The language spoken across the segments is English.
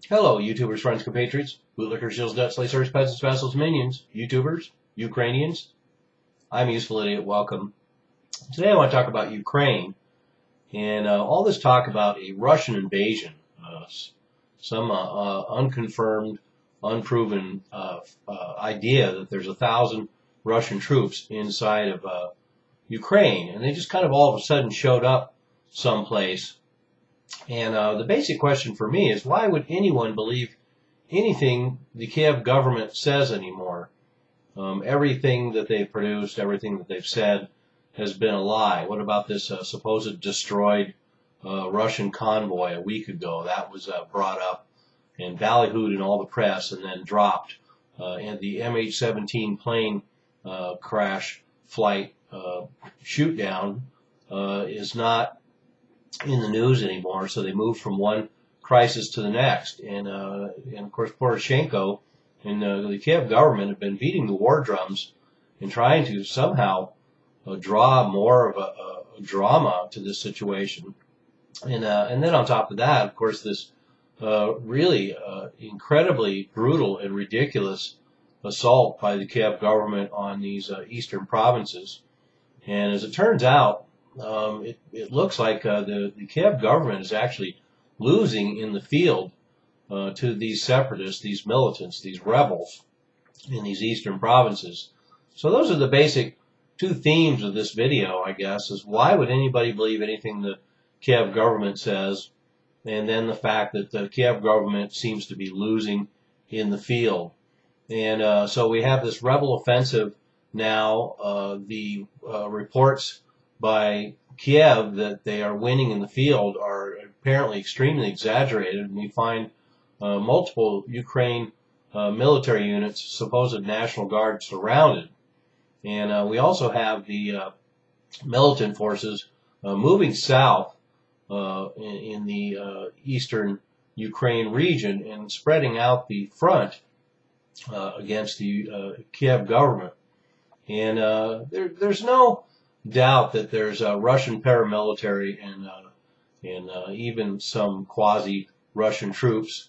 Hello, YouTubers, friends, compatriots, bootlickers, shills, nuts, slicers, peasants, vassals, minions, YouTubers, Ukrainians. I'm Useful Idiot. Welcome. Today I want to talk about Ukraine and all this talk about a Russian invasion, some unconfirmed, unproven idea that there's 1,000 Russian troops inside of Ukraine, and they just kind of all of a sudden showed up someplace. And the basic question for me is, why would anyone believe anything the Kiev government says anymore? Everything that they've produced, everything that they've said has been a lie. What about this supposed destroyed Russian convoy a week ago? That was brought up and ballyhooed in all the press and then dropped. And the MH17 plane crash flight shoot down is not in the news anymore, so they moved from one crisis to the next. And of course, Poroshenko and the Kiev government have been beating the war drums and trying to somehow draw more of a drama to this situation. And then on top of that, of course, this really incredibly brutal and ridiculous assault by the Kiev government on these eastern provinces. And as it turns out, it looks like the Kiev government is actually losing in the field to these separatists, these militants, these rebels in these eastern provinces. So those are the basic two themes of this video, I guess, is why would anybody believe anything the Kiev government says, and then the fact that the Kiev government seems to be losing in the field. And so we have this rebel offensive now. The reports by Kiev that they are winning in the field are apparently extremely exaggerated, and we find multiple Ukraine military units, supposed National Guard, surrounded. And we also have the militant forces moving south in the eastern Ukraine region and spreading out the front against the Kiev government. And there's no doubt that there's Russian paramilitary and even some quasi-Russian troops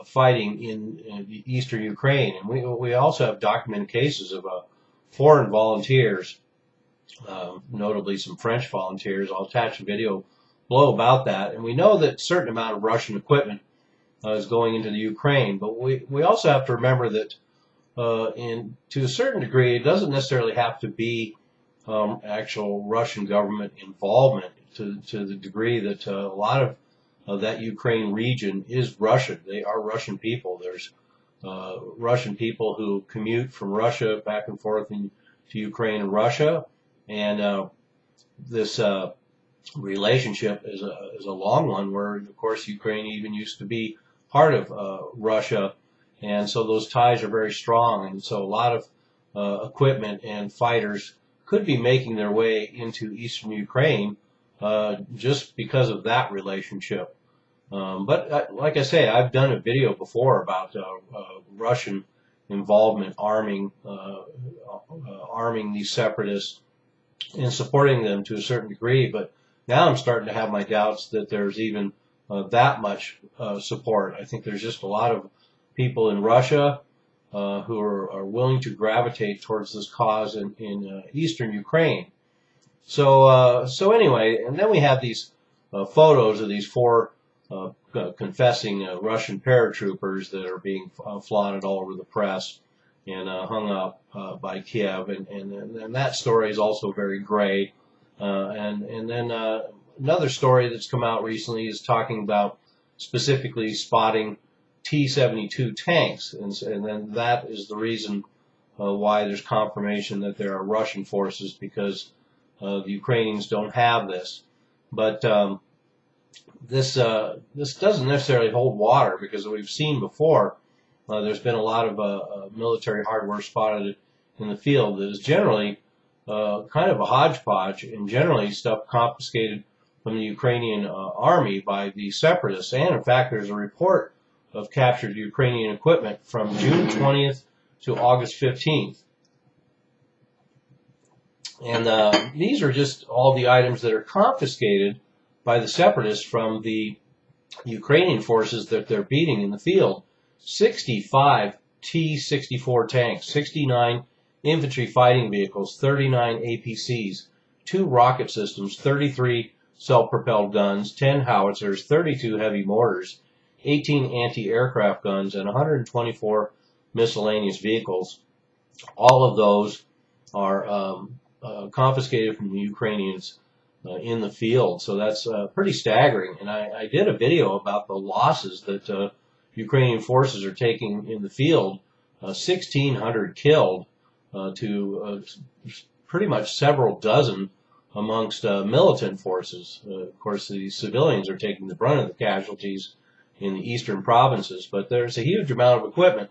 fighting in the eastern Ukraine. And we also have documented cases of foreign volunteers, notably some French volunteers. I'll attach a video below about that. And we know that a certain amount of Russian equipment is going into the Ukraine. But we also have to remember that to a certain degree, it doesn't necessarily have to be actual Russian government involvement to the degree that a lot of that Ukraine region is Russian. They are Russian people. There's Russian people who commute from Russia back and forth to Ukraine and Russia, and this relationship is a long one where, of course, Ukraine even used to be part of Russia, and so those ties are very strong, and so a lot of equipment and fighters could be making their way into eastern Ukraine just because of that relationship. But like I say, I've done a video before about Russian involvement arming these separatists and supporting them to a certain degree. But now I'm starting to have my doubts that there's even that much support. I think there's just a lot of people in Russia who are willing to gravitate towards this cause in eastern Ukraine. So anyway, and then we have these photos of these four confessing Russian paratroopers that are being flaunted all over the press and hung up by Kiev, and that story is also very gray. And then another story that's come out recently is talking about specifically spotting T-72 tanks, and then that is the reason why there's confirmation that there are Russian forces, because the Ukrainians don't have this. But this doesn't necessarily hold water, because we've seen before there's been a lot of military hardware spotted in the field that is generally kind of a hodgepodge, and generally stuff confiscated from the Ukrainian army by the separatists. And in fact, there's a report of captured Ukrainian equipment from June 20th to August 15th. And these are just all the items that are confiscated by the separatists from the Ukrainian forces that they're beating in the field, 65 T-64 tanks, 69 infantry fighting vehicles, 39 APCs, 2 rocket systems, 33 self-propelled guns, 10 howitzers, 32 heavy mortars, 18 anti-aircraft guns, and 124 miscellaneous vehicles. All of those are confiscated from the Ukrainians in the field. So that's pretty staggering. And I did a video about the losses that Ukrainian forces are taking in the field. 1,600 killed to pretty much several dozen amongst militant forces. Of course, the civilians are taking the brunt of the casualties in the eastern provinces, but there's a huge amount of equipment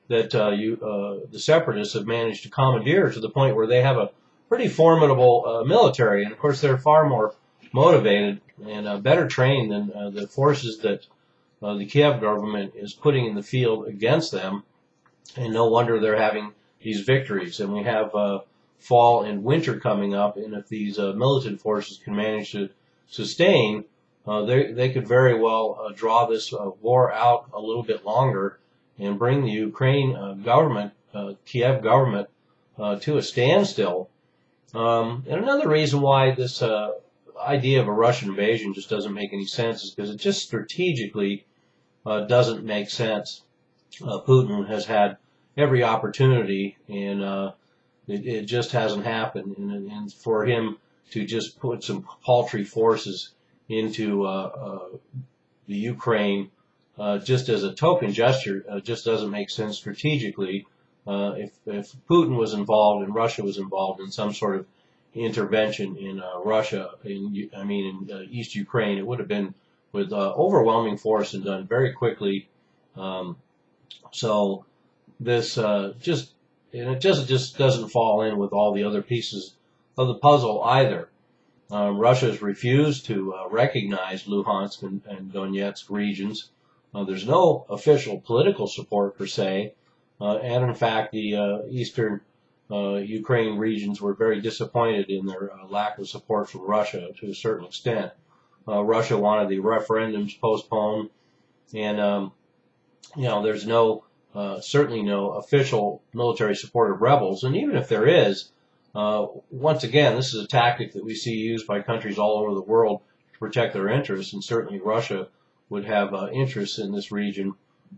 that the separatists have managed to commandeer to the point where they have a pretty formidable military, and of course they're far more motivated and better trained than the forces that the Kiev government is putting in the field against them, and no wonder they're having these victories. And we have fall and winter coming up, and if these militant forces can manage to sustain, they could very well draw this war out a little bit longer and bring the Ukraine government, Kiev government, to a standstill. And another reason why this idea of a Russian invasion just doesn't make any sense is because it just strategically doesn't make sense. Putin has had every opportunity, and it just hasn't happened. And for him to just put some paltry forces into the Ukraine just as a token gesture just doesn't make sense strategically. If Putin was involved and Russia was involved in some sort of intervention in Russia, in East Ukraine, it would have been with overwhelming force and done very quickly. So this just doesn't fall in with all the other pieces of the puzzle either. Russia has refused to recognize Luhansk and Donetsk regions. There's no official political support per se. And in fact, the eastern Ukraine regions were very disappointed in their lack of support from Russia to a certain extent. Russia wanted the referendums postponed, and there's certainly no official military support of rebels. And even if there is, once again, this is a tactic that we see used by countries all over the world to protect their interests, and certainly Russia would have interests in this region,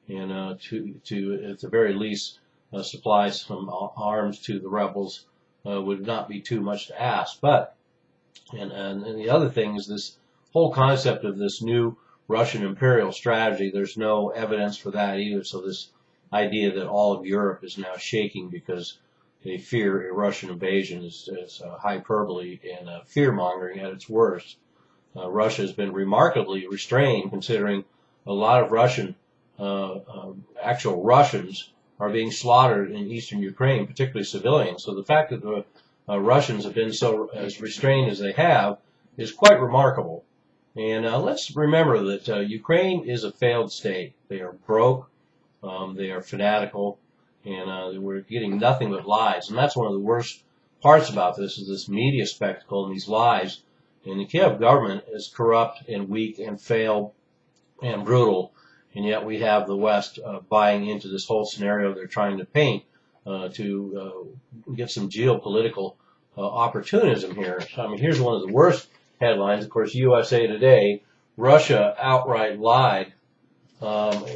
and to at the very least supply some arms to the rebels would not be too much to ask. But and the other thing is this whole concept of this new Russian imperial strategy. There's no evidence for that either. So this idea that all of Europe is now shaking because they fear a Russian invasion is hyperbole and fear-mongering at its worst. Russia has been remarkably restrained, considering a lot of actual Russians are being slaughtered in eastern Ukraine, particularly civilians. So the fact that the Russians have been so as restrained as they have is quite remarkable. And let's remember that Ukraine is a failed state. They are broke, they are fanatical, and we're getting nothing but lies. And that's one of the worst parts about this, is this media spectacle and these lies. And the Kiev government is corrupt and weak and failed and brutal, and yet we have the West buying into this whole scenario they're trying to paint to get some geopolitical opportunism here. I mean, here's one of the worst headlines. Of course, USA Today: Russia outright lied,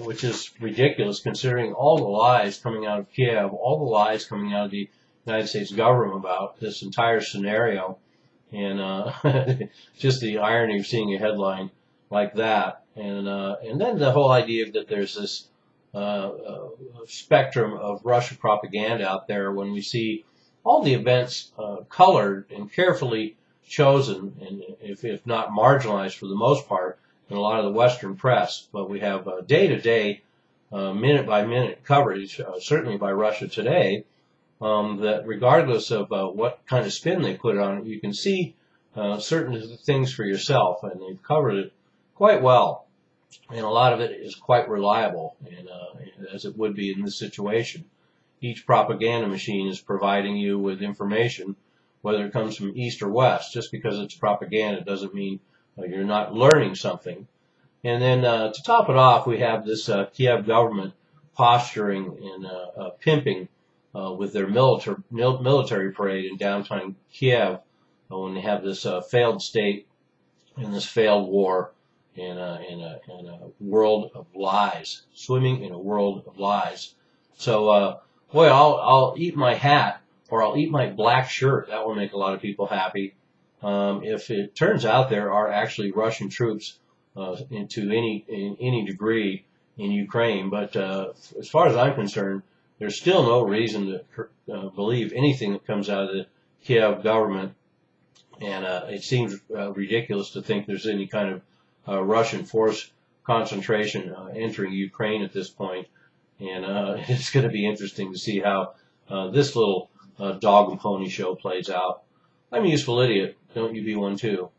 which is ridiculous considering all the lies coming out of Kiev, all the lies coming out of the United States government about this entire scenario. And just the irony of seeing a headline like that, and then the whole idea that there's this spectrum of Russian propaganda out there when we see all the events colored and carefully chosen, and if not marginalized for the most part, in a lot of the Western press. But we have day-to-day, minute-by-minute coverage, certainly by Russia Today, that regardless of what kind of spin they put on it, you can see certain things for yourself, and they've covered it quite well. And a lot of it is quite reliable, and as it would be in this situation. Each propaganda machine is providing you with information, whether it comes from east or west. Just because it's propaganda doesn't mean you're not learning something. And then to top it off, we have this Kiev government posturing and pimping with their military parade in downtown Kiev when they have this failed state and this failed war in a world of lies, swimming in a world of lies. So, boy, I'll eat my hat or I'll eat my black shirt. That will make a lot of people happy. If it turns out there are actually Russian troops into any degree in Ukraine, but as far as I'm concerned, there's still no reason to believe anything that comes out of the Kiev government, and it seems ridiculous to think there's any kind of Russian force concentration entering Ukraine at this point. And it's going to be interesting to see how this little dog and pony show plays out. I'm a useful idiot. Don't you be one too.